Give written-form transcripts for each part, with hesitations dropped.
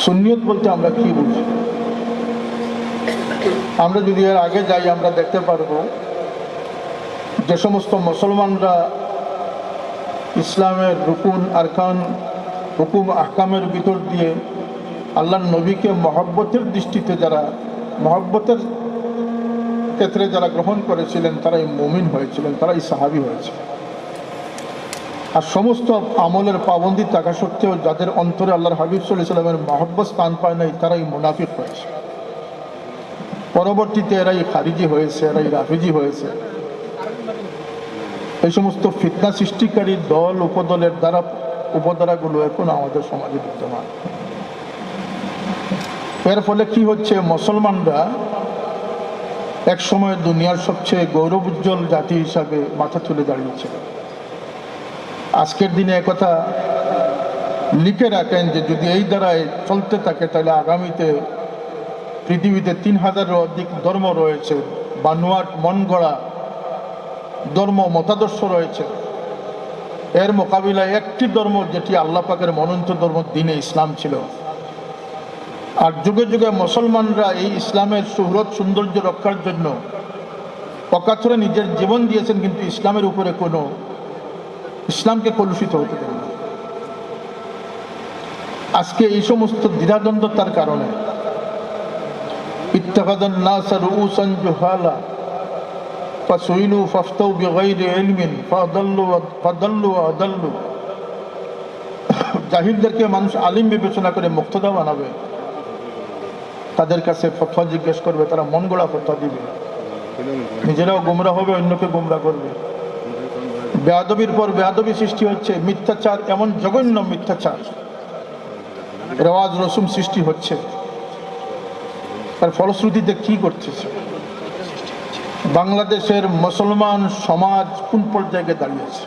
সুন্নিয়ত বলতে আমরা কি বুঝি? আমরা যদি এর আগে যাই আমরা দেখতে পারবো যে সমস্ত মুসলমানরা ইসলামের রুকুন আরকান হুকুম আহকামের ভিতর দিয়ে আল্লাহর নবীকে মহব্বতের দৃষ্টিতে যারা মহব্বতের ক্ষেত্রে যারা গ্রহণ করেছিলেন তারাই মুমিন হয়েছিলেন, তারাই সাহাবী হয়েছে। আর সমস্ত আমলের পাবন্দি থাকা সত্ত্বেও যাদের অন্তরে আল্লাহর হাবিব সাল্লাল্লাহু আলাইহি ওয়াসাল্লামের মহব্বত স্থান পায় নাই তারাই মুনাফিক হয়েছে। পরবর্তীতে এরাই খারিজি হয়েছে, এরাই রাফিজি হয়েছে। এই সমস্ত ফিতনা সৃষ্টিকারী দল উপদলের দ্বারা উপধারাগুলো এখন আমাদের সমাজে বিদ্যমান। এর ফলে কি হচ্ছে, মুসলমানরা এক সময় দুনিয়ার সবচেয়ে গৌরব উজ্জ্বল জাতি হিসাবে মাথা তুলে দাঁড়িয়েছে। আজকের দিনে একথা লিখে রাখেন যে যদি এই দ্বারায় চলতে থাকে তাহলে আগামীতে পৃথিবীতে 3000-এরও অধিক ধর্ম রয়েছে, বানোয়াট মন গড়া ধর্ম মতাদর্শ রয়েছে। এর মোকাবিলায় একটি ধর্ম যেটি আল্লাহ পাকের মনোনীত ধর্ম দ্বীনে ইসলাম ছিল। আর যুগে যুগে মুসলমানরা এই ইসলামের সুহরত সৌন্দর্য রক্ষার জন্য অকাতরে নিজের জীবন দিয়েছেন, কিন্তু ইসলামের উপরে কোনো ইসলামকে কলুষিত হতে দেন না। আজকে এই সমস্ত দ্বিধাদ্বন্দ্বতার কারণে ইত্তাখাযান নাস রুউসান জুহালা ফাসুইলু ফাফতাউ বিগাইরি ইলমিন ফাদাল্লু ওয়া আদাল্লু। জাহিলদেরকে মানুষ আলিম বিবেচনা করে মুক্তদা বানাবে, তাদের কাছে ফতোয়া জিজ্ঞেস করবে, তারা মন গড়া ফতোয়া দিবে, নিজেরাও গুমরা হবে, অন্যকে গুমরা করবে। বেয়াদবির পর বেয়াদবি সৃষ্টি হচ্ছে, মিথ্যাচার, এমন জঘন্য মিথ্যাচার, রেওয়াজ রসুম সৃষ্টি হচ্ছে। তার ফলশ্রুতিতে কি করতেছে, বাংলাদেশের মুসলমান সমাজ কোন পর্যায়ে দাঁড়িয়েছে?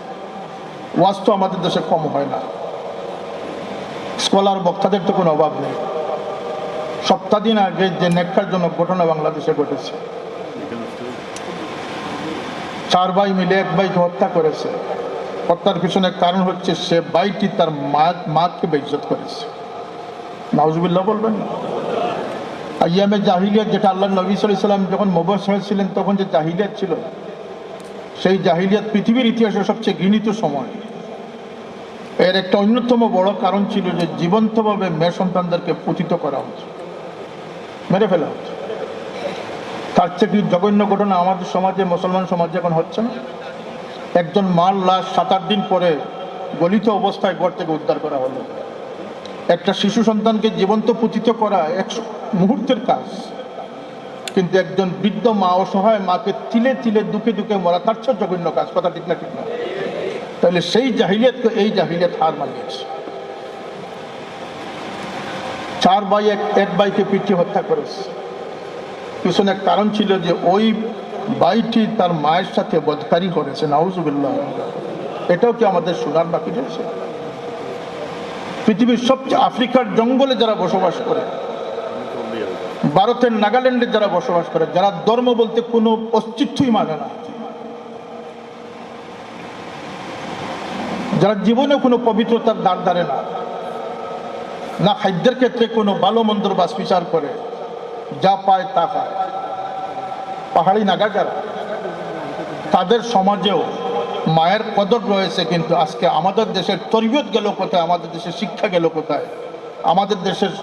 ওয়াজ তো আমাদের দেশে কম হয় না, স্কলার বক্তাদের তো কোনো অভাব নেই। সপ্তাহদিন আগে যে নেককারজনক ঘটনা বাংলাদেশে ঘটেছে, 4 ভাই মিলে এক ভাইকে হত্যা করেছে। হত্যার পিছনে কারণ হচ্ছে সে ভাইটি তার মাকে বেইজ্জত করেছে। নাউজুবিল্লাহ বলবেন না? আইয়ামে জাহিলিয়াত, যেটা আল্লাহ নবী সাল্লাল্লাহু আলাইহি ওয়াসাল্লাম যখন মুবাশশির ছিলেন তখন যে জাহিলিয়াত ছিল, সেই জাহিলিয়াত পৃথিবীর ইতিহাসে সবচেয়ে ঘৃণিত সময়। এর একটা অন্যতম বড় কারণ ছিল যে জীবন্তভাবে মেয়ে সন্তানদেরকে পতিত করা হতো, মেরে ফেলা হতো। তার চেয়ে জঘন্য ঘটনা আমাদের সমাজে, মুসলমান সমাজে এখন হচ্ছে না? একজন মার লাশ 7-8 দিন পরে গলিত অবস্থায় ঘর থেকে উদ্ধার করা হলো। একটা শিশু সন্তানকে জীবন্ত পতিত করা এক মুহূর্তের কাজ, কিন্তু একজন বৃদ্ধ মা, অসহায় মাকে তিলে তিলে দুঃখে দুঃখে মরা, তার চেয়ে জঘন্য কাজ। কথা ঠিক না? ঠিক না? তাহলে সেই জাহিলিয়াতকে এই জাহিলিয়াত হার মানিয়েছে। 4 ভাই এক ভাইকে পিটিয়ে হত্যা করেছে। পিছনে এক কারণ ছিল যে ওই ভাইটি তার মায়ের সাথে বদকারি করেছে। নাউজুবিল্লাহ। এটাও কি আমাদের শোনার বাকি রয়েছে? পৃথিবীর সবচেয়ে আফ্রিকার জঙ্গলে যারা বসবাস করে, ভারতের নাগাল্যান্ডে যারা বসবাস করে, যারা ধর্ম বলতে কোনো অস্তিত্বই মানে না, যারা জীবনে কোনো পবিত্রতার দ্বার ধারে না, না খাদ্যের ক্ষেত্রে কোনো ভালো মন্দর বাস বিচার করে, যা পায় তা পায়, পাহাড়ি নাগা যারা, তাদের সমাজেও মায়ের কদর রয়েছে। কিন্তু আজকে আমাদের দেশের তরবিয়ত গেল কোথায়? আমাদের দেশের শিক্ষা গেল কোথায়? আমাদের দেশের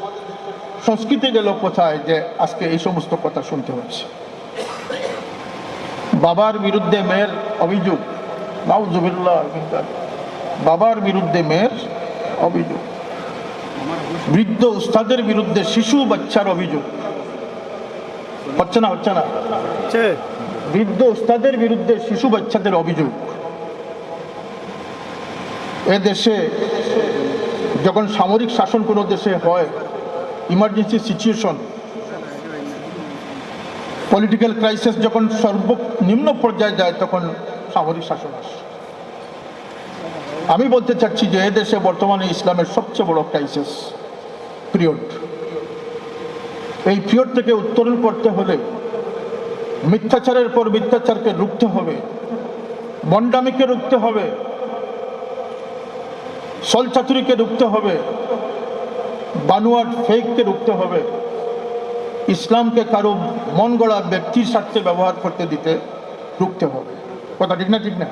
সংস্কৃতি গেল কোথায় যে আজকে এই সমস্ত কথা শুনতে হচ্ছে? বাবার বিরুদ্ধে মেয়ের অভিযোগ, নাউজুবিল্লাহ। বাবার বিরুদ্ধে মেয়ের অভিযোগ, বৃদ্ধ উস্তাদের বিরুদ্ধে শিশু বাচ্চার অভিযোগ। হচ্ছে না? হচ্ছে না? বৃদ্ধ উস্তাদের বিরুদ্ধে শিশু বাচ্চাদের অভিযোগ। এ দেশে যখন সামরিক শাসন কোনো দেশে হয়, ইমার্জেন্সি সিচুয়েশন, পলিটিক্যাল ক্রাইসিস যখন সর্বনিম্ন পর্যায়ে যায়, তখন সামরিক শাসন আসে। আমি বলতে চাচ্ছি যে এ দেশে বর্তমানে ইসলামের সবচেয়ে বড় ক্রাইসিস পিরিয়ড। এই পিরিয়ড থেকে উত্তরণ করতে হলে মিথ্যাচারের পর মিথ্যাচারকে রুখতে হবে, বন্ডামিকে রুখতে হবে, ছলচাতুরিকে রুখতে হবে, বানোয়াট ফেককে রুখতে হবে, ইসলামকে কারো মন গড়া ব্যক্তির স্বার্থে ব্যবহার করতে দিতে রুখতে হবে। কথা ঠিক না? ঠিক না?